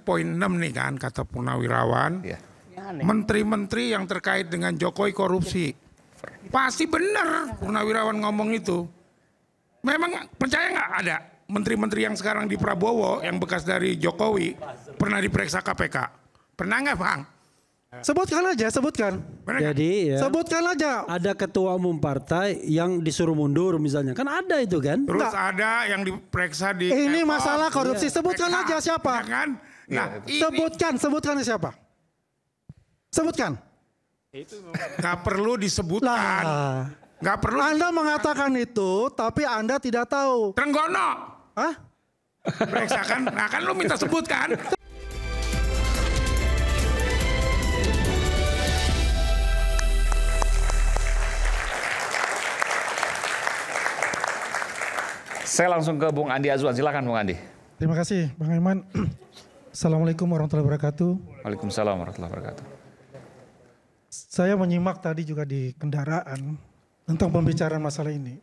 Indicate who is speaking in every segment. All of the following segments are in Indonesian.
Speaker 1: poin 6 nih kan kata Purnawirawan.
Speaker 2: Iya.
Speaker 1: Menteri-menteri yang terkait dengan Jokowi korupsi. Pasti benar Purnawirawan ngomong itu. Memang percaya nggak ada menteri-menteri yang sekarang di Prabowo yang bekas dari Jokowi pernah diperiksa KPK? Pernah nggak, Bang?
Speaker 3: Sebutkan aja, sebutkan.
Speaker 1: Benar nggak?
Speaker 4: Jadi ya,
Speaker 3: Sebutkan aja.
Speaker 4: ada ketua umum partai yang disuruh mundur misalnya. Kan ada itu kan?
Speaker 1: Terus ada yang diperiksa di
Speaker 3: Ini
Speaker 1: Epop,
Speaker 3: masalah korupsi. Sebutkan
Speaker 1: PK,
Speaker 3: aja siapa.
Speaker 1: ya kan? Nah, ini
Speaker 3: Sebutkan siapa. Sebutkan.
Speaker 1: nggak perlu disebutkan.
Speaker 3: Lah,
Speaker 1: Nggak perlu.
Speaker 3: Anda mengatakan itu, tapi Anda tidak tahu.
Speaker 1: Trenggono.
Speaker 3: Hah?
Speaker 1: Periksa kan? Nah kan lu minta sebutkan.
Speaker 2: Saya langsung ke Bung Andi Azwan. Silakan Bung Andi.
Speaker 3: Terima kasih Bang Aiman. Assalamualaikum warahmatullahi wabarakatuh.
Speaker 2: Waalaikumsalam warahmatullahi wabarakatuh.
Speaker 3: Saya menyimak tadi juga di kendaraan tentang pembicaraan masalah ini.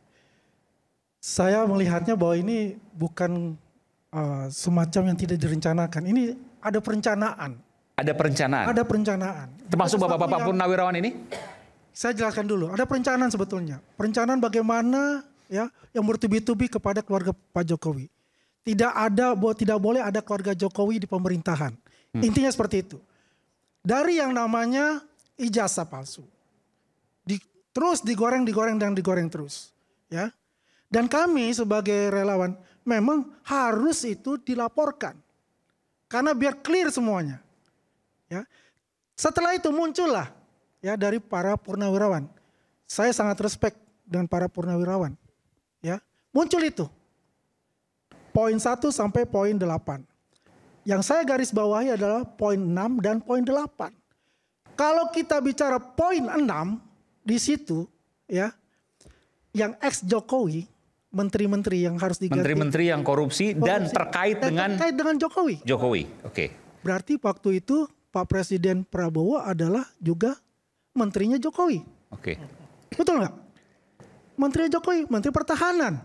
Speaker 3: Saya melihatnya bahwa ini bukan semacam yang tidak direncanakan. Ini ada perencanaan.
Speaker 2: Ada perencanaan.
Speaker 3: Ada perencanaan.
Speaker 2: Termasuk bapak-bapak Purnawirawan ini?
Speaker 3: Saya jelaskan dulu. Ada perencanaan sebetulnya. Perencanaan bagaimana ya yang bertubi-tubi kepada keluarga Pak Jokowi. Tidak boleh ada keluarga Jokowi di pemerintahan. Intinya seperti itu. Dari yang namanya ijazah palsu. Terus digoreng terus. Ya. Dan kami sebagai relawan memang harus itu dilaporkan. Karena biar clear semuanya. Ya. Setelah itu muncullah ya dari para purnawirawan. Saya sangat respect dengan para purnawirawan. Ya. Muncul itu. Poin 1 sampai poin 8. Yang saya garis bawahi adalah poin 6 dan poin 8. Kalau kita bicara poin 6 di situ ya, yang ex Jokowi, menteri-menteri yang harus diganti.
Speaker 2: Menteri-menteri yang korupsi dan terkait dengan
Speaker 3: Jokowi.
Speaker 2: Jokowi. Oke.
Speaker 3: Berarti waktu itu Pak Presiden Prabowo adalah juga menterinya Jokowi.
Speaker 2: Oke.
Speaker 3: Betul nggak? Menteri Jokowi, Menteri Pertahanan.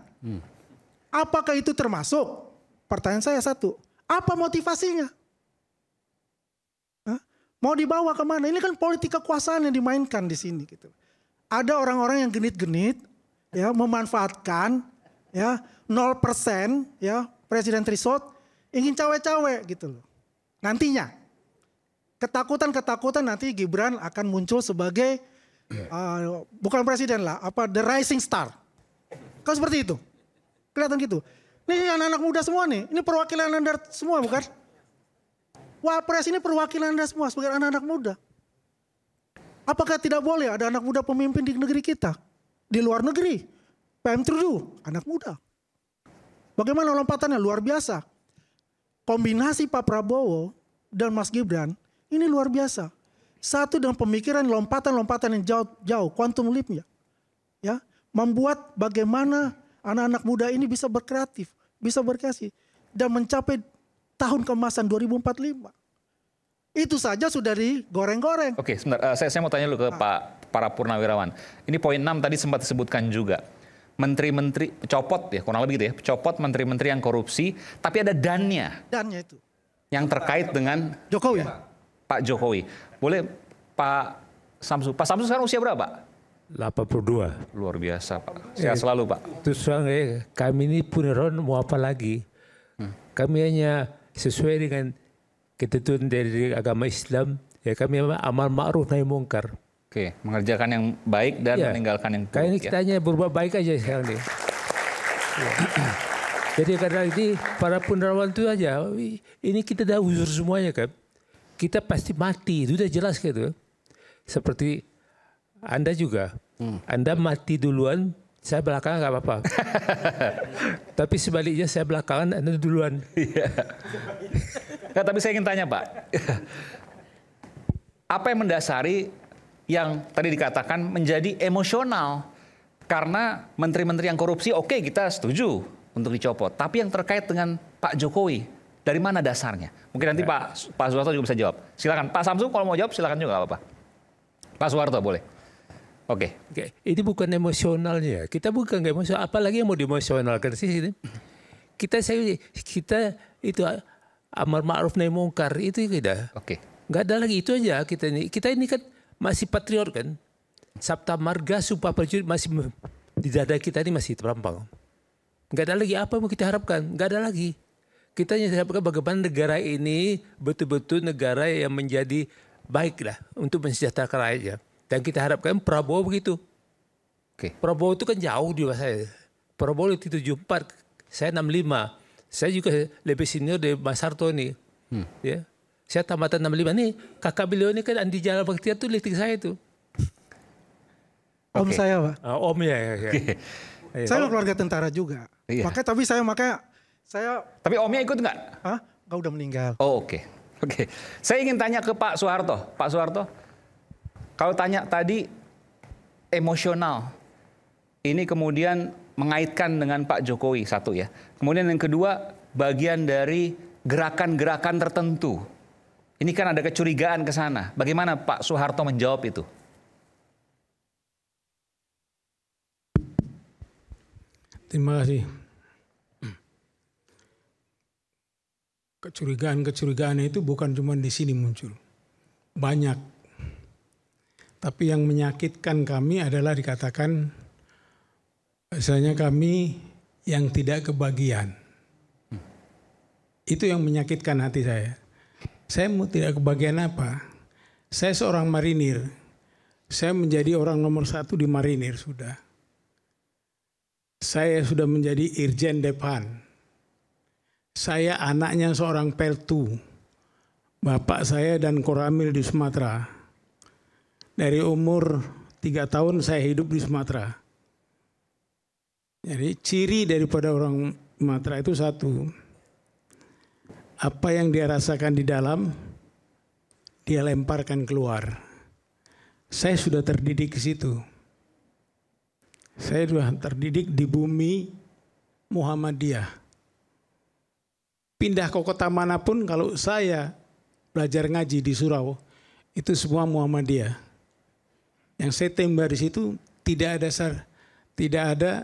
Speaker 3: Apakah itu termasuk? Pertanyaan saya satu. Apa motivasinya? Hah? Mau dibawa kemana? Ini kan politik kekuasaan yang dimainkan di sini. Gitu. Ada orang-orang yang genit-genit, ya, memanfaatkan, ya, 0%, ya, Presiden threshold, ingin cawe-cawe gitu loh. Nantinya, ketakutan nanti Gibran akan muncul sebagai bukan presiden lah, the rising star. Kan seperti itu. Kelihatan gitu. Ini anak-anak muda semua nih. Ini perwakilan Anda semua bukan? Wapres ini perwakilan Anda semua sebagai anak-anak muda. Apakah tidak boleh ada anak muda pemimpin di negeri kita? Di luar negeri. PM Trudeau, anak muda. Bagaimana lompatannya? Luar biasa. Kombinasi Pak Prabowo dan Mas Gibran ini luar biasa. Satu dengan pemikiran lompatan-lompatan yang jauh, quantum leap-nya. Ya, membuat bagaimana anak-anak muda ini bisa berkreatif, bisa berkreasi dan mencapai tahun keemasan 2045. Itu saja sudah digoreng-goreng.
Speaker 2: Oke, sebentar. Saya mau tanya dulu ke para Purnawirawan. Ini poin 6 tadi sempat disebutkan juga. Menteri-menteri copot ya, kurang lebih gitu ya. Copot menteri-menteri yang korupsi, tapi ada dannya.
Speaker 3: Dannya itu.
Speaker 2: Yang terkait dengan
Speaker 3: Jokowi.
Speaker 2: Pak Jokowi. Boleh Pak Samsu. Pak Samsu sekarang usia berapa?
Speaker 5: 82.
Speaker 2: Luar biasa Pak. Sehat selalu Pak.
Speaker 5: Terus terang kami ini Purnawirawan mau apa lagi? Kami hanya sesuai dengan ketentuan dari agama Islam. Ya kami amal ma'ruf nahi mungkar.
Speaker 2: Oke, mengerjakan yang baik dan meninggalkan yang buruk.
Speaker 5: Kayaknya kita hanya berbuat baik aja sekarang ini. Ya. Jadi karena ini para Purnawirawan itu aja. Ini kita dah uzur semuanya kan. Kita pasti mati, itu sudah jelas gitu. Seperti Anda juga. Anda mati duluan, saya belakangan nggak apa-apa. Tapi sebaliknya saya belakangan, Anda duluan.
Speaker 2: Nah, tapi saya ingin tanya Pak. Apa yang mendasari yang tadi dikatakan menjadi emosional? Karena menteri-menteri yang korupsi oke, kita setuju untuk dicopot. Tapi yang terkait dengan Pak Jokowi, dari mana dasarnya? Mungkin nanti Pak Soeharto juga bisa jawab. Silakan Pak Samsu kalau mau jawab silakan juga nggak apa-apa. Pak Soeharto boleh. Oke.
Speaker 5: Ini bukan emosionalnya. Kita bukan emosional. Apalagi yang mau diemosionalkan sih. Kita itu amar ma'ruf nahi mungkar itu kita.
Speaker 2: Oke.
Speaker 5: Nggak ada lagi itu aja kita ini. Kita ini kan masih patriot kan. Sabta marga Sumpah Prajurit masih di dada kita ini masih terampang. Nggak ada lagi apa yang mau kita harapkan. Nggak ada lagi. Kita hanya harapkan bagaimana negara ini betul-betul negara yang menjadi baiklah untuk mensejahterakan rakyatnya. Dan kita harapkan Prabowo begitu.
Speaker 2: Oke.
Speaker 5: Prabowo itu kan jauh di bawah saya. Prabowo itu 74, saya 65. Saya juga lebih senior dari Mas Harto ini. Ya. Saya tamatan 65 nih. Kakak beliau ini kan Andi Jalal Bakhtiar tuh litik saya tuh.
Speaker 3: Om saya, Pak.
Speaker 5: Om ya.
Speaker 3: Saya keluarga tentara juga.
Speaker 2: Iya.
Speaker 3: Makanya saya
Speaker 2: Tapi omnya ikut nggak?
Speaker 3: Hah? Enggak, udah meninggal.
Speaker 2: Oh, oke. Oke. Saya ingin tanya ke Pak Soeharto. Pak Soeharto, kalau tanya tadi emosional, ini kemudian mengaitkan dengan Pak Jokowi satu ya. Kemudian yang kedua bagian dari gerakan-gerakan tertentu. Ini kan ada kecurigaan ke sana. Bagaimana Pak Soeharto menjawab itu?
Speaker 6: Terima kasih. Kecurigaan-kecurigaan itu bukan cuma di sini muncul. Banyak. Tapi yang menyakitkan kami adalah dikatakan misalnya kami yang tidak kebagian. Itu yang menyakitkan hati saya. Saya mau tidak kebagian apa? Saya seorang marinir. Saya menjadi orang nomor 1 di marinir sudah. Saya sudah menjadi Irjen Depan. Saya anaknya seorang peltu. Bapak saya dan Koramil di Sumatera. Dari umur 3 tahun saya hidup di Sumatera. Jadi ciri daripada orang Sumatera itu satu. Apa yang dia rasakan di dalam, dia lemparkan keluar. Saya sudah terdidik ke situ. Saya sudah terdidik di bumi Muhammadiyah. Pindah ke kota manapun kalau saya belajar ngaji di surau, itu semua Muhammadiyah. Yang saya tembak di situ tidak ada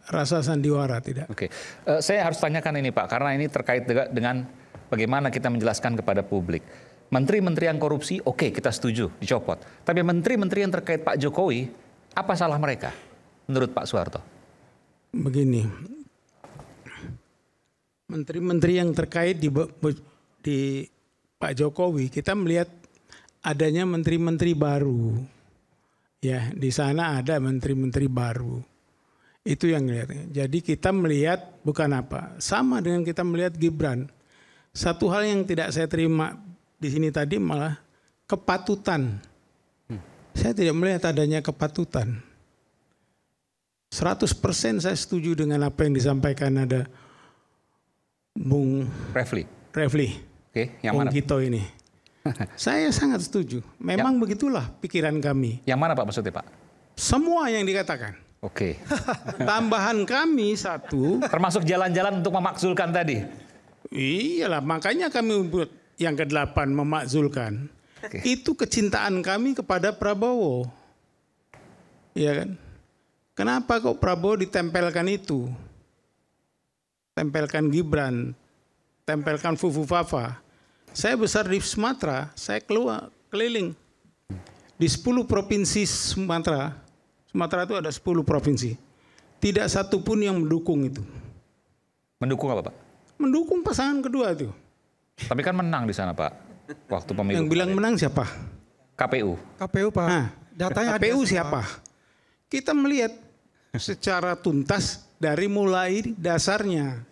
Speaker 6: rasa sandiwara, tidak.
Speaker 2: Oke. Saya harus tanyakan ini Pak, karena ini terkait dengan bagaimana kita menjelaskan kepada publik. Menteri-menteri yang korupsi, oke, kita setuju, dicopot. Tapi menteri-menteri yang terkait Pak Jokowi, apa salah mereka menurut Pak Soeharto?
Speaker 6: Begini, menteri-menteri yang terkait di Pak Jokowi, kita melihat adanya menteri-menteri baru. Ya, di sana ada menteri-menteri baru. Itu yang lihat. Jadi kita melihat bukan apa, sama dengan kita melihat Gibran. Satu hal yang tidak saya terima di sini tadi malah kepatutan. Saya tidak melihat adanya kepatutan. 100% saya setuju dengan apa yang disampaikan ada Bung
Speaker 2: Refli. Oke, yang
Speaker 6: Bung
Speaker 2: mana?
Speaker 6: Gito ini. Saya sangat setuju. Memang begitulah pikiran kami.
Speaker 2: Yang mana Pak maksudnya Pak?
Speaker 6: Semua yang dikatakan.
Speaker 2: Oke.
Speaker 6: Tambahan kami satu.
Speaker 2: Termasuk jalan-jalan untuk memakzulkan tadi.
Speaker 6: Iyalah, makanya kami buat yang ke-8 memakzulkan.
Speaker 2: Oke.
Speaker 6: Itu kecintaan kami kepada Prabowo. Iya kan? Kenapa kok Prabowo ditempelkan itu? Tempelkan Gibran, tempelkan Fufu Fafa. Saya besar di Sumatera, saya keluar keliling. Di 10 provinsi Sumatera itu ada 10 provinsi. Tidak satu pun yang mendukung itu.
Speaker 2: Mendukung apa Pak?
Speaker 6: Mendukung pasangan kedua itu.
Speaker 2: Tapi kan menang di sana Pak, waktu pemilu.
Speaker 6: Yang bilang menang siapa?
Speaker 2: KPU.
Speaker 3: KPU, Pak.
Speaker 6: Nah,
Speaker 3: Datanya ada
Speaker 6: KPU
Speaker 3: semua.
Speaker 6: siapa? Kita melihat secara tuntas dari mulai dasarnya.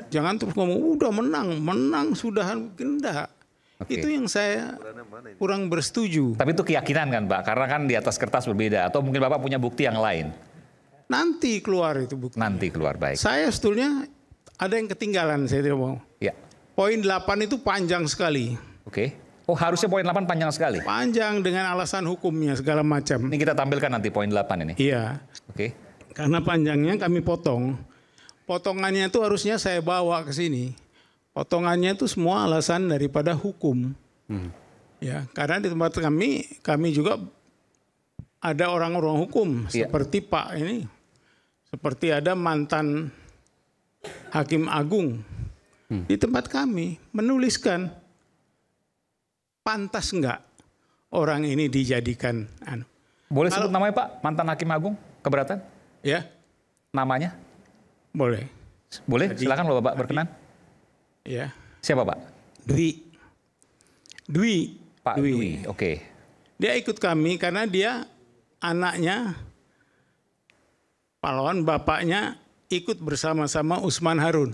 Speaker 6: Jangan terus ngomong udah menang sudah, enggak.
Speaker 2: Oke.
Speaker 6: Itu yang saya kurang bersetuju.
Speaker 2: Tapi itu keyakinan kan Pak, karena kan di atas kertas berbeda. Atau mungkin Bapak punya bukti yang lain.
Speaker 6: Nanti keluar itu bukti.
Speaker 2: Nanti keluar, baik.
Speaker 6: Saya sebetulnya ada yang ketinggalan, saya tidak mau.
Speaker 2: Ya,
Speaker 6: Poin 8 itu panjang sekali.
Speaker 2: oke. Oh harusnya poin 8 panjang sekali.
Speaker 6: Panjang dengan alasan hukumnya segala macam.
Speaker 2: Ini kita tampilkan nanti poin 8 ini.
Speaker 6: Iya.
Speaker 2: Oke.
Speaker 6: Karena panjangnya kami potong. Potongannya itu harusnya saya bawa ke sini. Potongannya itu semua alasan daripada hukum. Ya, karena di tempat kami juga ada orang-orang hukum
Speaker 2: Iya.
Speaker 6: seperti Pak ini. Seperti ada mantan Hakim Agung di tempat kami menuliskan pantas enggak orang ini dijadikan
Speaker 2: Boleh sebut namanya Pak, mantan Hakim Agung, keberatan?
Speaker 6: ya,
Speaker 2: Namanya?
Speaker 6: boleh.
Speaker 2: Boleh, silakan kalau Bapak berkenan.
Speaker 6: Ya.
Speaker 2: Siapa Pak?
Speaker 6: Dwi.
Speaker 2: Pak Dwi, oke.
Speaker 6: Dia ikut kami karena dia anaknya pahlawan, bapaknya ikut bersama-sama Usman Harun.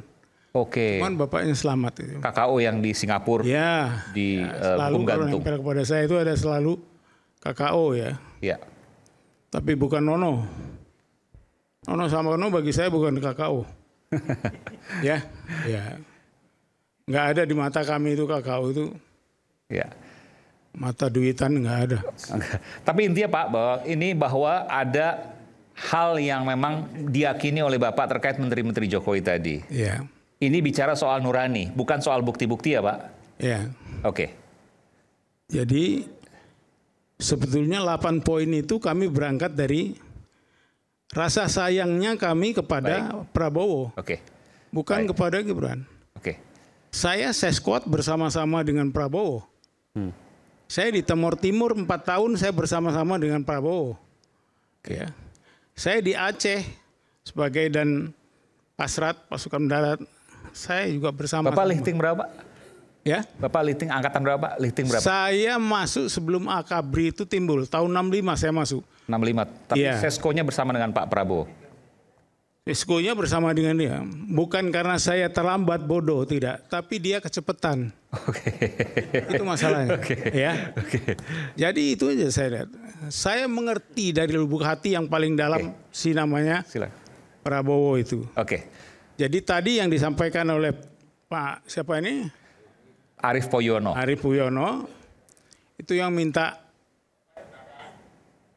Speaker 2: Oke,
Speaker 6: Cuman bapaknya selamat itu.
Speaker 2: KKO yang di Singapura,
Speaker 6: Ya,
Speaker 2: di
Speaker 6: selalu
Speaker 2: hukum
Speaker 6: kalau
Speaker 2: gantung.
Speaker 6: nempel kepada saya itu ada selalu KKO ya.
Speaker 2: Ya,
Speaker 6: Tapi bukan Nono. Nono sama Nono bagi saya bukan KKO. ya. Nggak ada di mata kami itu KKO itu.
Speaker 2: ya.
Speaker 6: Mata duitan nggak ada.
Speaker 2: Tapi intinya Pak, bahwa ada hal yang memang diyakini oleh Bapak terkait Menteri-Menteri Jokowi tadi.
Speaker 6: Ya.
Speaker 2: Ini bicara soal nurani, bukan soal bukti-bukti ya Pak?
Speaker 6: Ya.
Speaker 2: Oke.
Speaker 6: Jadi sebetulnya 8 poin itu kami berangkat dari rasa sayangnya kami kepada Prabowo,
Speaker 2: Oke.
Speaker 6: bukan
Speaker 2: Baik.
Speaker 6: kepada Gibran.
Speaker 2: Oke.
Speaker 6: Saya squad bersama-sama dengan Prabowo. Saya di Timur Timur 4 tahun saya bersama-sama dengan Prabowo. Ya. Saya di Aceh sebagai dan Pasrat pasukan darat. Saya juga bersama.
Speaker 2: Bapak lifting berapa?
Speaker 6: Ya.
Speaker 2: Bapak lifting angkatan berapa? Lifting berapa?
Speaker 6: Saya masuk sebelum Akabri itu timbul. Tahun 65 saya masuk.
Speaker 2: 65. Tapi
Speaker 6: Iya.
Speaker 2: seskonya bersama dengan Pak Prabowo.
Speaker 6: Eskonya bersama dengan dia. Bukan karena saya terlambat bodoh, tidak. Tapi dia kecepatan.
Speaker 2: Oke.
Speaker 6: Itu masalahnya. Ya.
Speaker 2: Oke.
Speaker 6: Jadi itu aja saya lihat. Saya mengerti dari lubuk hati yang paling dalam si namanya
Speaker 2: Silakan.
Speaker 6: Prabowo itu.
Speaker 2: Oke.
Speaker 6: Jadi tadi yang disampaikan oleh Pak siapa ini?
Speaker 2: Arief Poyono.
Speaker 6: Arief Puyono itu yang minta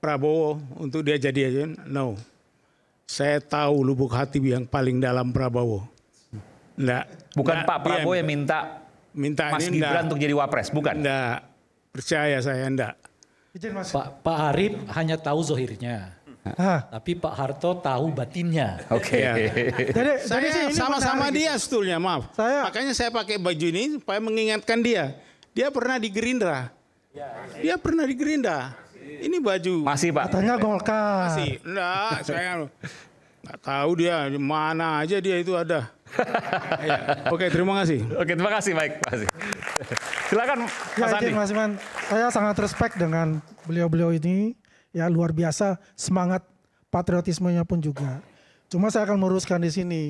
Speaker 6: Prabowo untuk dia jadi aja. No. Saya tahu lubuk hati yang paling dalam Prabowo. Enggak.
Speaker 2: Bukan
Speaker 6: Enggak,
Speaker 2: Pak Prabowo
Speaker 6: dia
Speaker 2: yang minta
Speaker 6: minta
Speaker 2: Mas
Speaker 6: ini
Speaker 2: Gibran
Speaker 6: enggak.
Speaker 2: untuk jadi wapres, bukan?
Speaker 6: Enggak. Percaya saya enggak.
Speaker 3: Izin Mas.
Speaker 7: Pak Arief hanya tahu zohirnya,
Speaker 3: Ah,
Speaker 7: tapi Pak Harto tahu batinnya.
Speaker 2: Oke.
Speaker 6: Ya.
Speaker 3: jadi
Speaker 6: Saya
Speaker 3: sih ini
Speaker 6: sama-sama
Speaker 3: menarik.
Speaker 6: dia sebetulnya, maaf.
Speaker 3: Saya-
Speaker 6: Makanya saya pakai baju ini supaya mengingatkan dia. Dia pernah di Gerindra. Dia pernah di Gerindra. Ini baju.
Speaker 2: Masih Pak.
Speaker 3: Katanya Golkar.
Speaker 6: Masih. Enggak, saya nggak tahu dia di mana aja dia itu ada. Ya. Oke, terima kasih.
Speaker 2: Oke, terima kasih, baik. Terima kasih. Silakan
Speaker 3: Ya
Speaker 2: Mas Andi.
Speaker 3: izin Mas Iman, saya sangat respect dengan beliau-beliau ini. Ya luar biasa semangat patriotismenya pun juga. Cuma saya akan meluruskan di sini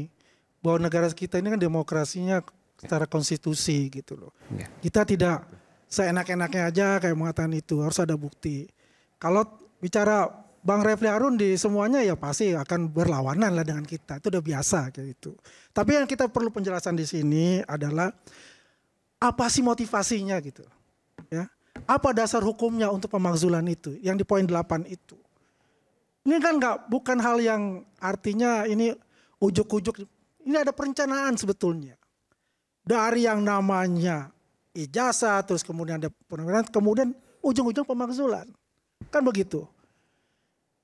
Speaker 3: bahwa negara kita ini kan demokrasinya secara konstitusi gitu loh.
Speaker 2: Ya.
Speaker 3: Kita tidak seenak-enaknya aja kayak mengatakan itu, harus ada bukti. Kalau bicara Bang Refli Harun di semuanya ya pasti akan berlawanan lah dengan kita, itu udah biasa kayak gitu. Tapi yang kita perlu penjelasan di sini adalah apa sih motivasinya gitu. Ya. Apa dasar hukumnya untuk pemakzulan itu yang di poin 8 itu. Ini kan bukan hal yang artinya ini ujuk-ujuk. Ini ada perencanaan sebetulnya. Dari yang namanya ijazah, terus kemudian ada penawaran, kemudian ujung-ujung pemakzulan. Kan begitu.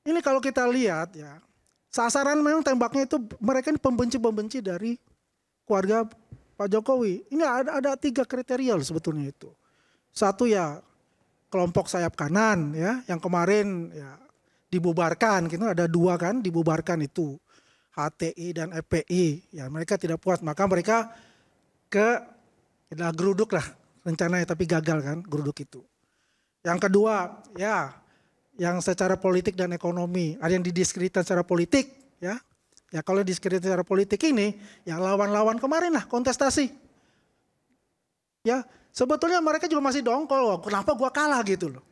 Speaker 3: Ini kalau kita lihat ya, sasaran memang tembaknya itu mereka ini pembenci-pembenci dari keluarga Pak Jokowi. Ini ada 3 kriteria loh sebetulnya itu. Satu ya kelompok sayap kanan ya, yang kemarin ya dibubarkan, gitu ada 2 kan dibubarkan itu, HTI dan FPI. Ya mereka tidak puas, maka mereka geruduk lah rencananya, tapi gagal kan geruduk itu. Yang kedua ya, yang secara politik dan ekonomi, ada yang didiskreditkan secara politik ya. Ya kalau didiskreditkan secara politik ini, yang lawan-lawan kemarin lah kontestasi. Ya sebetulnya mereka juga masih dongkol, loh. Kenapa gua kalah gitu loh.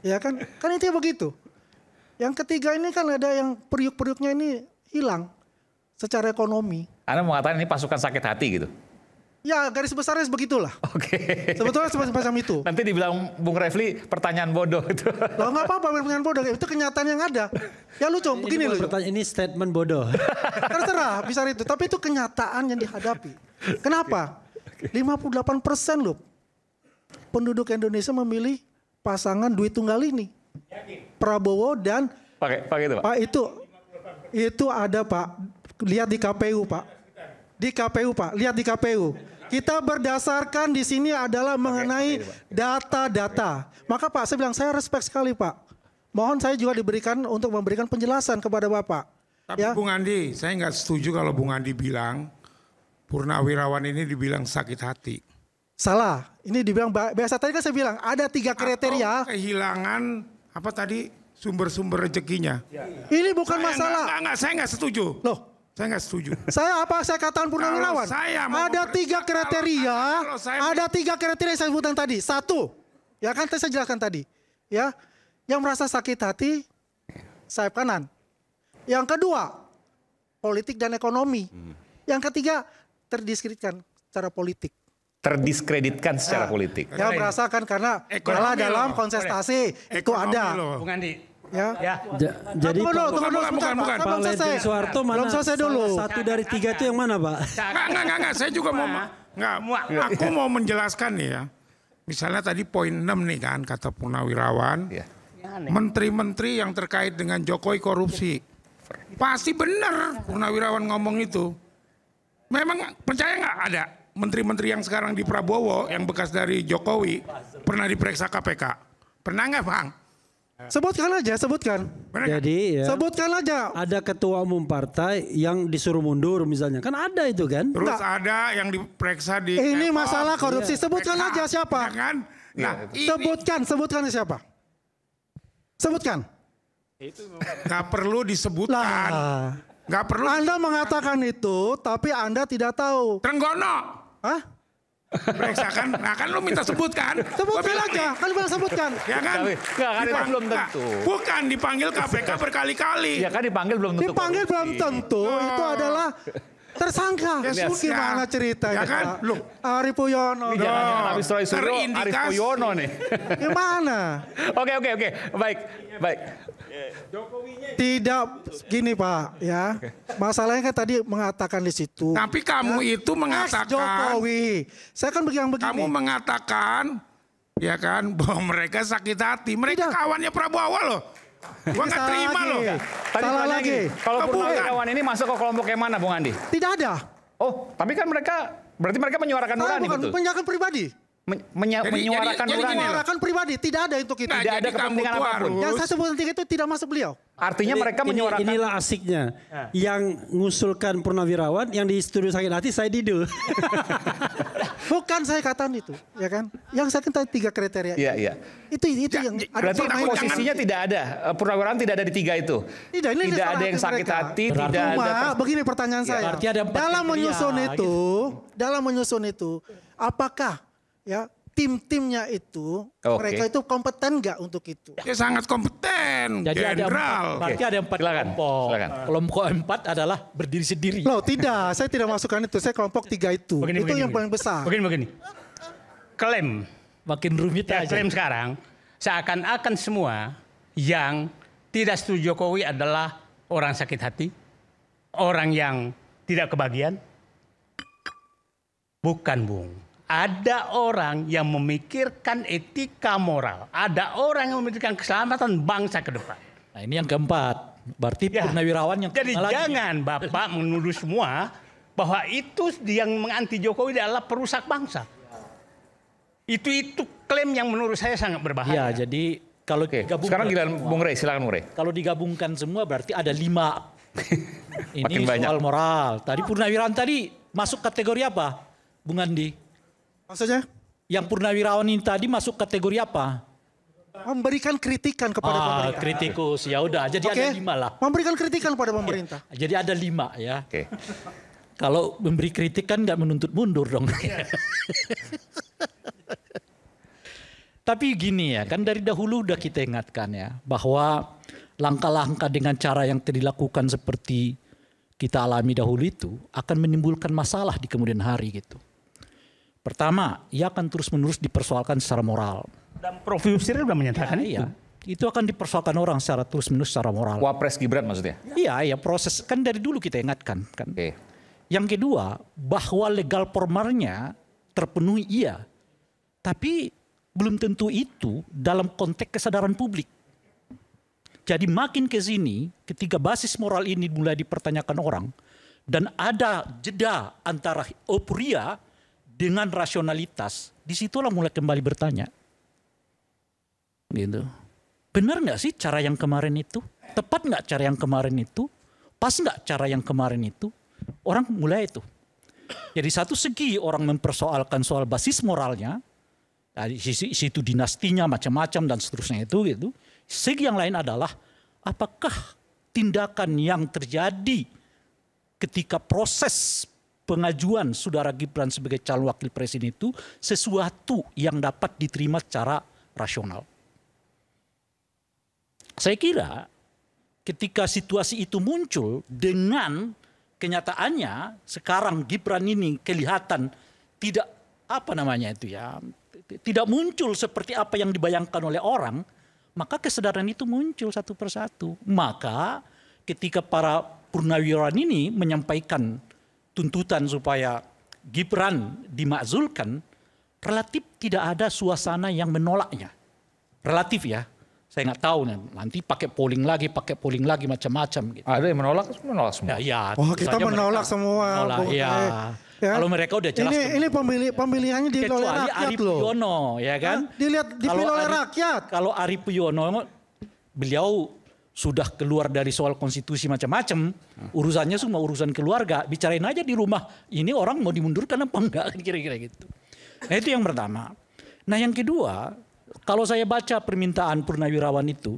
Speaker 3: Ya kan intinya begitu. Yang ketiga ini kan ada yang periuk-periuknya ini hilang secara ekonomi.
Speaker 2: Anda mengatakan ini pasukan sakit hati gitu?
Speaker 3: Ya garis besarnya sebegitulah.
Speaker 2: Oke.
Speaker 3: Sebetulnya semacam itu.
Speaker 2: Nanti dibilang Bung Refli pertanyaan bodoh itu.
Speaker 3: Loh nggak apa-apa pertanyaan bodoh, itu kenyataan yang ada. Ya lucu, begini
Speaker 4: bukan
Speaker 3: loh.
Speaker 4: pertanyaan, ini statement bodoh.
Speaker 3: Terserah bisa itu, tapi itu kenyataan yang dihadapi. Kenapa? 58% loh penduduk Indonesia memilih pasangan duit tunggal ini. Prabowo dan
Speaker 2: Pakai itu Pak.
Speaker 3: Pak itu ada Pak, lihat di KPU Pak. Di KPU Pak, lihat di KPU. Kita berdasarkan di sini adalah mengenai data-data. Maka Pak, saya bilang saya respect sekali Pak. Mohon saya juga diberikan untuk memberikan penjelasan kepada Bapak.
Speaker 1: Tapi
Speaker 3: Ya.
Speaker 1: Bung Andi, saya nggak setuju kalau Bung Andi bilang Purnawirawan ini dibilang sakit hati.
Speaker 3: Salah. Ini dibilang biasa tadi kan saya bilang ada 3 kriteria.
Speaker 1: Atau kehilangan apa tadi sumber-sumber rezekinya.
Speaker 3: Ini bukan masalah.
Speaker 1: Saya nggak setuju.
Speaker 3: Loh,
Speaker 1: Saya nggak setuju.
Speaker 3: saya katakan Purnawirawan?
Speaker 1: Kalau saya mau
Speaker 3: Ada 3 kriteria.
Speaker 1: kalau saya-
Speaker 3: Ada 3 kriteria yang saya sebutkan tadi. 1, ya kan saya jelaskan tadi. Ya, yang merasa sakit hati sayap kanan. Yang kedua, politik dan ekonomi. Yang ketiga, terdiskreditkan secara politik.
Speaker 2: Terdiskreditkan secara politik.
Speaker 3: Ya merasakan karena
Speaker 1: Ekonomi
Speaker 3: kalah dalam
Speaker 1: loh.
Speaker 3: kontestasi itu
Speaker 1: Ekonomi
Speaker 3: ada.
Speaker 1: loh.
Speaker 8: Bung Andi.
Speaker 3: Ya.
Speaker 8: Ya.
Speaker 4: Jadi
Speaker 3: Tunggu dulu,
Speaker 4: Pak,
Speaker 3: tunggu dulu
Speaker 1: bukan,
Speaker 3: sebentar,
Speaker 1: bukan.
Speaker 3: Pak. Saya
Speaker 4: Pak
Speaker 3: belum selesai.
Speaker 4: Ledjen Soeharto mana?
Speaker 3: Belum selesai dulu.
Speaker 4: Satu dari 3 itu yang mana Pak?
Speaker 1: Enggak. Saya juga aku mau menjelaskan nih ya. Misalnya tadi poin 6 nih kan kata Purnawirawan.
Speaker 2: Ya.
Speaker 1: Menteri-menteri yang terkait dengan Jokowi korupsi. Pasti benar Purnawirawan ngomong itu. Memang percaya nggak ada menteri-menteri yang sekarang di Prabowo yang bekas dari Jokowi pernah diperiksa KPK? Pernah nggak Bang?
Speaker 3: Sebutkan aja, sebutkan.
Speaker 1: Benar nggak?
Speaker 4: Jadi ya,
Speaker 3: Sebutkan aja.
Speaker 4: ada ketua umum partai yang disuruh mundur misalnya. Kan ada itu kan?
Speaker 1: Terus ada yang diperiksa di
Speaker 3: Ini
Speaker 1: Epop,
Speaker 3: masalah korupsi. Sebutkan
Speaker 1: PK,
Speaker 3: aja siapa.
Speaker 1: ya kan? Nah, ini
Speaker 3: Sebutkan siapa. Sebutkan.
Speaker 1: nggak perlu disebutkan.
Speaker 3: Lah,
Speaker 1: Nggak perlu.
Speaker 3: Anda mengatakan itu, tapi Anda tidak tahu.
Speaker 1: Trenggono.
Speaker 3: Hah?
Speaker 1: Periksakan. Nah kan lu minta sebutkan. Gua
Speaker 3: Sebutkan
Speaker 1: bilang
Speaker 3: aja.
Speaker 1: nih,
Speaker 3: Kan bilang sebutkan.
Speaker 1: Ya kan?
Speaker 2: Enggak, kan itu belum tentu.
Speaker 1: Bukan dipanggil KPK berkali-kali.
Speaker 2: Ya kan dipanggil belum tentu.
Speaker 3: Dipanggil belum tentu. Itu adalah tersangka.
Speaker 1: Ya
Speaker 3: Lu
Speaker 1: sudah.
Speaker 3: gimana ceritanya?
Speaker 1: Ya kan?
Speaker 3: Pak?
Speaker 1: Loh.
Speaker 3: Ari Puyono.
Speaker 2: Ini jangan habis Roy Suryo, Arif
Speaker 1: Terindikasi.
Speaker 2: Puyono nih.
Speaker 3: Gimana?
Speaker 2: Oke. Baik.
Speaker 3: Tidak gini Pak, ya. Masalahnya kan tadi mengatakan di situ.
Speaker 1: Tapi kamu itu
Speaker 3: Ex
Speaker 1: mengatakan.
Speaker 3: Jokowi. Saya kan begini.
Speaker 1: Kamu mengatakan. Ya kan bahwa mereka sakit hati. Mereka
Speaker 3: Tidak.
Speaker 1: kawannya Prabowo loh. Gua nggak
Speaker 3: Salah
Speaker 1: terima
Speaker 3: lagi.
Speaker 1: loh.
Speaker 2: Tadi
Speaker 3: Salah
Speaker 2: tanya
Speaker 3: lagi.
Speaker 2: gini, kalau
Speaker 1: Oh, bukan.
Speaker 2: Purnawirawan ini masuk ke kelompok yang mana, Bung Andi?
Speaker 3: Tidak ada.
Speaker 2: Oh, tapi kan berarti mereka menyuarakan
Speaker 3: Saya
Speaker 2: nurani
Speaker 3: bukan
Speaker 2: betul?
Speaker 3: penyakan pribadi.
Speaker 2: Menyuarakan
Speaker 1: jadi
Speaker 2: nurani.
Speaker 3: Menyuarakan pribadi. Tidak ada untuk itu.
Speaker 1: Nah,
Speaker 2: Tidak ada
Speaker 1: jadi kamu
Speaker 2: kepentingan
Speaker 1: tuh
Speaker 2: apapun.
Speaker 1: harus-
Speaker 3: Yang saya sebutkan tiga itu tidak masuk beliau.
Speaker 2: Artinya mereka menyuarakan.
Speaker 4: Inilah asiknya. Yang ngusulkan Purnawirawan, yang di studio sakit hati saya Dido.
Speaker 3: Bukan saya katakan itu, ya kan? Yang saya katakan 3 kriteria.
Speaker 2: Iya.
Speaker 3: Itu yang ada
Speaker 2: Berarti
Speaker 3: permainan.
Speaker 2: posisinya tidak ada. Purnawirawan tidak ada di 3 itu.
Speaker 3: Tidak, ini
Speaker 2: Tidak
Speaker 3: salah
Speaker 2: ada yang
Speaker 3: hati
Speaker 2: sakit
Speaker 3: mereka.
Speaker 2: hati,
Speaker 7: Berarti
Speaker 2: tidak
Speaker 3: Cuma
Speaker 2: ada.
Speaker 3: begini pertanyaan saya.
Speaker 7: Berarti ada 4
Speaker 3: dalam
Speaker 7: kriteria,
Speaker 3: menyusun itu, apakah ya tim-timnya itu
Speaker 2: Oke.
Speaker 3: mereka itu kompeten nggak untuk itu?
Speaker 1: Dia sangat kompeten.
Speaker 7: Jadi ada
Speaker 1: Jenderal.
Speaker 7: berarti ada 4
Speaker 2: Silakan,
Speaker 7: kelompok.
Speaker 2: silakan.
Speaker 7: Kelompok 4 adalah berdiri sendiri.
Speaker 3: Loh tidak, saya tidak masukkan itu. Saya kelompok 3 itu. Itu yang paling besar.
Speaker 8: Begini. Klaim.
Speaker 7: Makin rumit
Speaker 8: Ya,
Speaker 7: aja.
Speaker 8: klaim sekarang seakan-akan semua yang tidak setuju Jokowi adalah orang sakit hati, orang yang tidak kebagian. Bukan, Bung. Ada orang yang memikirkan etika moral. Ada orang yang memikirkan keselamatan bangsa ke depan.
Speaker 7: Nah ini yang keempat. Berarti
Speaker 8: Ya.
Speaker 7: Purnawirawan yang
Speaker 8: Jadi
Speaker 7: kelima lagi.
Speaker 8: jangan Bapak menuduh semua bahwa itu yang menganti Jokowi adalah perusak bangsa. Itu klaim yang menurut saya sangat berbahaya.
Speaker 7: Ya, jadi kalau
Speaker 2: Oke,
Speaker 7: digabungkan,
Speaker 2: sekarang giliran Bung Rey, silakan Bung Rey.
Speaker 7: kalau digabungkan semua berarti ada 5. Ini
Speaker 2: Makin banyak.
Speaker 7: soal moral. Tadi Purnawirawan tadi masuk kategori apa, Bung Andi?
Speaker 3: Maksudnya
Speaker 7: Yang Purnawirawan ini tadi masuk kategori apa?
Speaker 3: memberikan kritikan kepada pemerintah.
Speaker 7: Kritikus. Ya udah, jadi
Speaker 3: Oke?
Speaker 7: ada 5 lah.
Speaker 3: Memberikan kritikan kepada pemerintah.
Speaker 7: Jadi ada 5 ya.
Speaker 2: Oke.
Speaker 7: Kalau memberi kritik kan nggak menuntut mundur dong. Tapi gini ya, kan dari dahulu udah kita ingatkan ya, bahwa langkah-langkah dengan cara yang dilakukan seperti kita alami dahulu itu akan menimbulkan masalah di kemudian hari gitu. Pertama, ia akan terus-menerus dipersoalkan secara moral.
Speaker 8: Dan Prof. Yusril sudah menyatakan itu.
Speaker 7: Iya, itu akan dipersoalkan orang secara terus-menerus secara moral.
Speaker 2: Wapres Gibran maksudnya.
Speaker 7: Iya, proses kan dari dulu kita ingatkan kan.
Speaker 2: Oke.
Speaker 7: Yang kedua, bahwa legal formalnya terpenuhi iya. Tapi belum tentu itu dalam konteks kesadaran publik. Jadi makin ke sini, ketika basis moral ini mulai dipertanyakan orang, dan ada jeda antara euforia dengan rasionalitas, disitulah mulai kembali bertanya. Gitu. Benar nggak sih cara yang kemarin itu? Tepat nggak cara yang kemarin itu? Pas nggak cara yang kemarin itu? Orang mulai itu. Jadi satu segi orang mempersoalkan soal basis moralnya, dari situ dinastinya macam-macam dan seterusnya itu gitu. Segi yang lain adalah apakah tindakan yang terjadi ketika proses pengajuan saudara Gibran sebagai calon wakil presiden itu sesuatu yang dapat diterima secara rasional. Saya kira ketika situasi itu muncul dengan kenyataannya sekarang Gibran ini kelihatan tidak tidak muncul seperti apa yang dibayangkan oleh orang, maka kesadaran itu muncul satu persatu. Maka ketika para purnawirawan ini menyampaikan tuntutan supaya Gibran dimakzulkan, relatif tidak ada suasana yang menolaknya. Relatif ya. Saya nggak tahu nanti pakai polling lagi macam-macam gitu.
Speaker 2: Ada yang menolak semua.
Speaker 7: Ya,
Speaker 3: Oh, kita menolak semua.
Speaker 7: Menolak,
Speaker 3: Bung.
Speaker 7: ya.
Speaker 3: Ya.
Speaker 7: Kalau mereka udah jelas.
Speaker 3: Ini pemilihannya dipilih oleh
Speaker 7: kecuali
Speaker 3: rakyat
Speaker 7: Ari
Speaker 3: loh.
Speaker 7: Puyono, ya kan?
Speaker 3: Dipilih oleh rakyat.
Speaker 7: Kalau Ari Puyono, beliau sudah keluar dari soal konstitusi macam-macam, urusannya semua urusan keluarga, bicarain aja di rumah. Ini orang mau dimundurkan apa enggak, kira-kira gitu. Nah itu yang pertama. Nah yang kedua, kalau saya baca permintaan purnawirawan itu,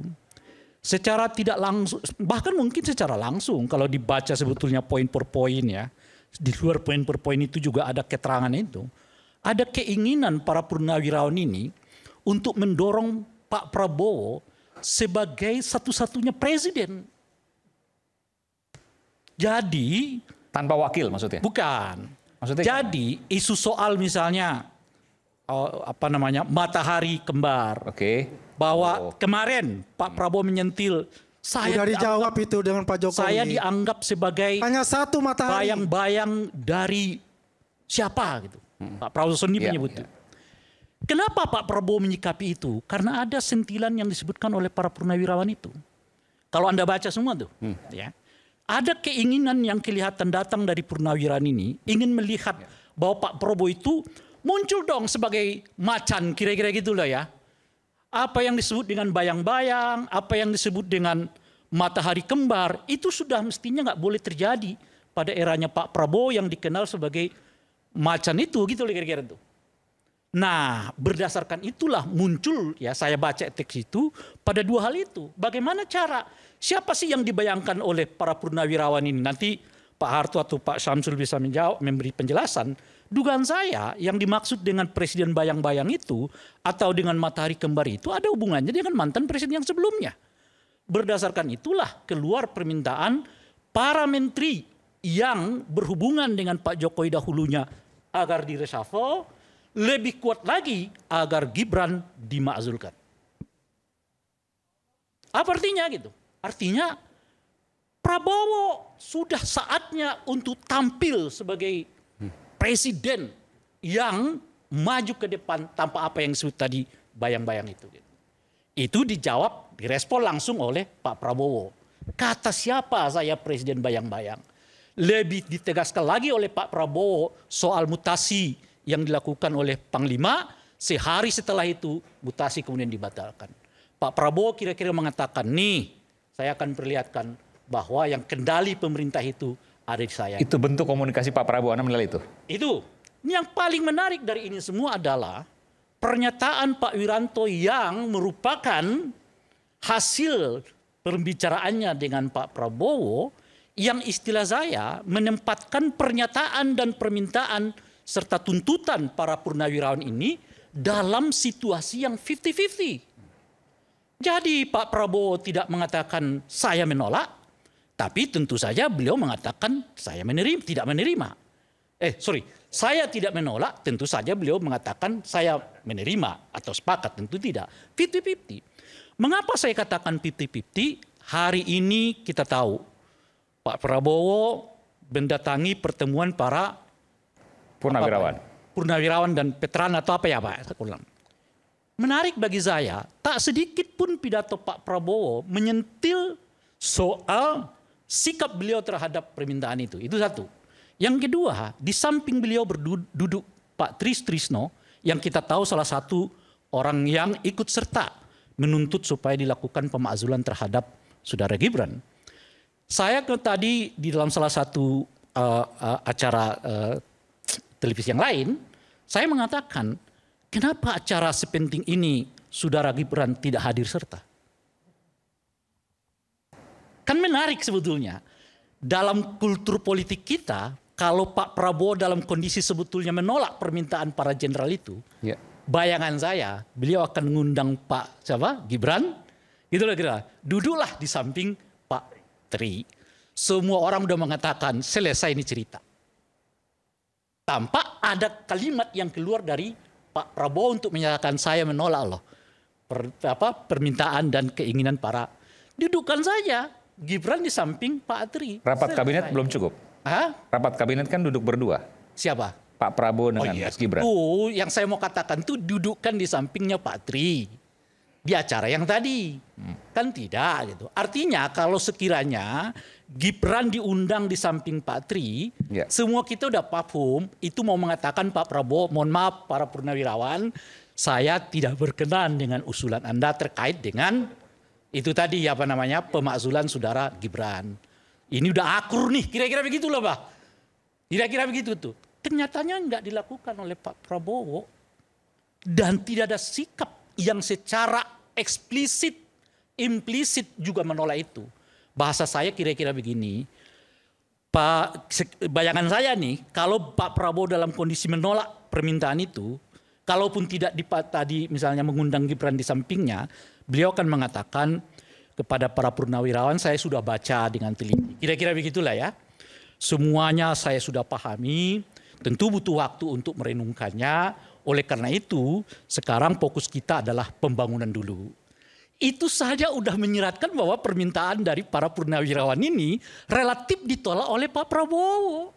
Speaker 7: secara tidak langsung, bahkan mungkin secara langsung, kalau dibaca sebetulnya poin per poin ya, di luar poin per poin itu juga ada keterangan itu, ada keinginan para purnawirawan ini untuk mendorong Pak Prabowo sebagai satu-satunya presiden. Jadi
Speaker 2: Tanpa wakil maksudnya?
Speaker 7: bukan.
Speaker 2: Maksudnya
Speaker 7: Jadi isu soal misalnya matahari kembar.
Speaker 2: Oke.
Speaker 7: Bahwa kemarin Pak Prabowo menyentil
Speaker 3: Sudah dijawab itu dengan Pak Jokowi.
Speaker 7: saya dianggap sebagai
Speaker 3: Hanya satu matahari.
Speaker 7: bayang-bayang dari siapa gitu. Pak Prabowo sendiri menyebut itu. Kenapa Pak Prabowo menyikapi itu? Karena ada sentilan yang disebutkan oleh para purnawirawan itu. Kalau Anda baca semua tuh, ya. Ada keinginan yang kelihatan datang dari purnawirawan ini, ingin melihat bahwa Pak Prabowo itu muncul dong sebagai macan, kira-kira gitulah ya. Apa yang disebut dengan bayang-bayang, apa yang disebut dengan matahari kembar, itu sudah mestinya nggak boleh terjadi pada eranya Pak Prabowo yang dikenal sebagai macan itu, gitu kira-kira itu. Nah, berdasarkan itulah muncul ya saya baca teks itu pada dua hal itu. Bagaimana cara, siapa sih yang dibayangkan oleh para purnawirawan ini? Nanti Pak Harto atau Pak Syamsul bisa menjawab, memberi penjelasan. Dugaan saya yang dimaksud dengan presiden bayang-bayang itu atau dengan matahari kembar itu ada hubungannya dengan mantan presiden yang sebelumnya. Berdasarkan itulah keluar permintaan para menteri yang berhubungan dengan Pak Jokowi dahulunya agar direshuffle, lebih kuat lagi agar Gibran dimakzulkan. Apa artinya gitu? Artinya Prabowo sudah saatnya untuk tampil sebagai presiden yang maju ke depan tanpa apa yang disebut tadi bayang-bayang itu. Itu dijawab, direspon langsung oleh Pak Prabowo. Kata siapa saya presiden bayang-bayang? Lebih ditegaskan lagi oleh Pak Prabowo soal mutasi yang dilakukan oleh Panglima, sehari setelah itu mutasi kemudian dibatalkan. Pak Prabowo kira-kira mengatakan, nih saya akan perlihatkan bahwa yang kendali pemerintah itu ada di saya.
Speaker 2: Itu bentuk komunikasi Pak Prabowo, Anda menilai itu?
Speaker 7: Itu. Yang paling menarik dari ini semua adalah pernyataan Pak Wiranto yang merupakan hasil pembicaraannya dengan Pak Prabowo yang istilah saya menempatkan pernyataan dan permintaan serta tuntutan para purnawirawan ini dalam situasi yang 50-50. Jadi Pak Prabowo tidak mengatakan saya menolak, tapi tentu saja beliau mengatakan saya tidak menerima. Saya tidak menolak, tentu saja beliau mengatakan saya menerima atau sepakat, tentu tidak. 50-50. Mengapa saya katakan 50-50? Hari ini kita tahu Pak Prabowo mendatangi pertemuan para purnawirawan dan veteran atau apa ya Pak? Menarik bagi saya, tak sedikit pun pidato Pak Prabowo menyentil soal sikap beliau terhadap permintaan itu. Itu satu. Yang kedua, di samping beliau duduk Pak Trisno yang kita tahu salah satu orang yang ikut serta menuntut supaya dilakukan pemakzulan terhadap Saudara Gibran. Saya tadi di dalam salah satu acara televisi yang lain, saya mengatakan, kenapa acara sepenting ini Saudara Gibran tidak hadir serta? Kan menarik sebetulnya. Dalam kultur politik kita, kalau Pak Prabowo dalam kondisi sebetulnya menolak permintaan para jenderal itu, bayangan saya beliau akan mengundang Pak Gibran, gitu loh kira. Duduklah di samping Pak Tri. Semua orang udah mengatakan selesai ini cerita. Tanpa ada kalimat yang keluar dari Pak Prabowo untuk menyatakan saya menolak loh permintaan dan keinginan para. Dudukkan saja Gibran di samping Pak Tri.
Speaker 2: Rapat kabinet belum cukup. Rapat kabinet kan duduk berdua.
Speaker 7: Siapa?
Speaker 2: Pak Prabowo dengan Mas Gibran.
Speaker 7: Tuh, yang saya mau katakan tuh dudukkan di sampingnya Pak Tri. Di acara yang tadi. Kan tidak gitu. Artinya kalau sekiranya Gibran diundang di samping Pak Tri, semua kita udah paham itu mau mengatakan Pak Prabowo, mohon maaf para purnawirawan, saya tidak berkenan dengan usulan Anda terkait dengan itu tadi pemakzulan Saudara Gibran. Ini udah akur nih, kira-kira begitu loh Pak. Kira-kira begitu tuh. Kenyataannya nggak dilakukan oleh Pak Prabowo. Dan tidak ada sikap yang secara eksplisit, implisit juga menolak itu. Bahasa saya kira-kira begini. Bayangan saya nih, kalau Pak Prabowo dalam kondisi menolak permintaan itu, kalaupun tidak tadi misalnya mengundang Gibran di sampingnya, beliau akan mengatakan kepada para purnawirawan, saya sudah baca dengan teliti. Kira-kira begitulah ya. Semuanya saya sudah pahami, tentu butuh waktu untuk merenungkannya. Oleh karena itu, sekarang fokus kita adalah pembangunan dulu. Itu saja udah menyiratkan bahwa permintaan dari para purnawirawan ini relatif ditolak oleh Pak Prabowo.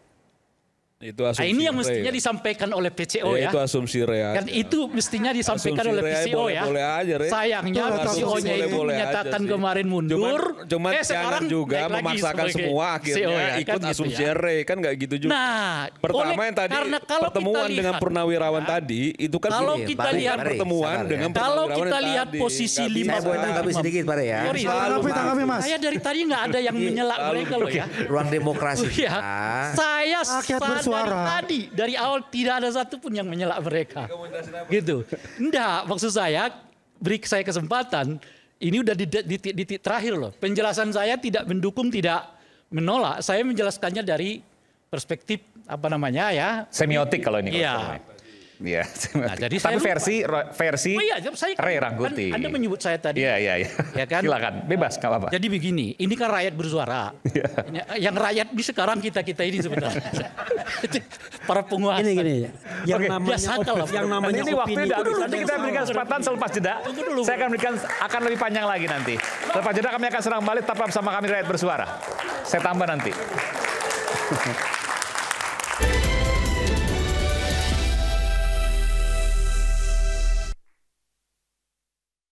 Speaker 9: Itu asumsi
Speaker 7: ini yang mestinya disampaikan oleh PCO ya.
Speaker 9: Itu asumsi Rea.
Speaker 7: Kan itu mestinya disampaikan oleh PCO ya.
Speaker 9: Boleh aja,
Speaker 7: sayangnya PCO-nya itu menyatakan kemarin mundur.
Speaker 9: Cuman jangan juga memaksakan semua akhirnya ikut asumsi Rea. Kan nggak gitu juga.
Speaker 7: Nah,
Speaker 9: pertama yang tadi pertemuan dengan purnawirawan tadi itu kan
Speaker 7: kalau kita lihat
Speaker 9: pertemuan dengan
Speaker 7: kalau
Speaker 9: purnawirawan
Speaker 7: kita lihat posisi 5
Speaker 10: tanggapi sedikit Pak ya.
Speaker 3: Tanggapi Mas.
Speaker 7: Saya dari tadi nggak ada yang menyela mereka loh ya.
Speaker 10: Ruang demokrasi.
Speaker 7: Saya dari awal tidak ada satupun yang menyela mereka. Gitu. Enggak, maksud saya beri saya kesempatan. Ini udah di titik terakhir loh. Penjelasan saya tidak mendukung, tidak menolak. Saya menjelaskannya dari perspektif
Speaker 2: semiotik kalau ini.
Speaker 7: Iya.
Speaker 2: Iya.
Speaker 7: Nah, jadi
Speaker 2: tapi versi
Speaker 7: Ray
Speaker 2: Rangkuti.
Speaker 7: Anda menyebut saya tadi.
Speaker 2: Iya.
Speaker 7: Ya kan?
Speaker 2: Silakan, bebas, nggak apa-apa.
Speaker 7: Jadi begini, ini kan rakyat bersuara. Yang rakyat di sekarang kita ini sebenarnya. Para penguasa.
Speaker 4: Gini. Yang namanya
Speaker 2: ini waktu nanti kita berikan kesempatan selepas jeda. Saya akan lebih panjang lagi nanti. Selepas jeda kami akan serang balik, tetap bersama kami rakyat bersuara. Saya tambah nanti.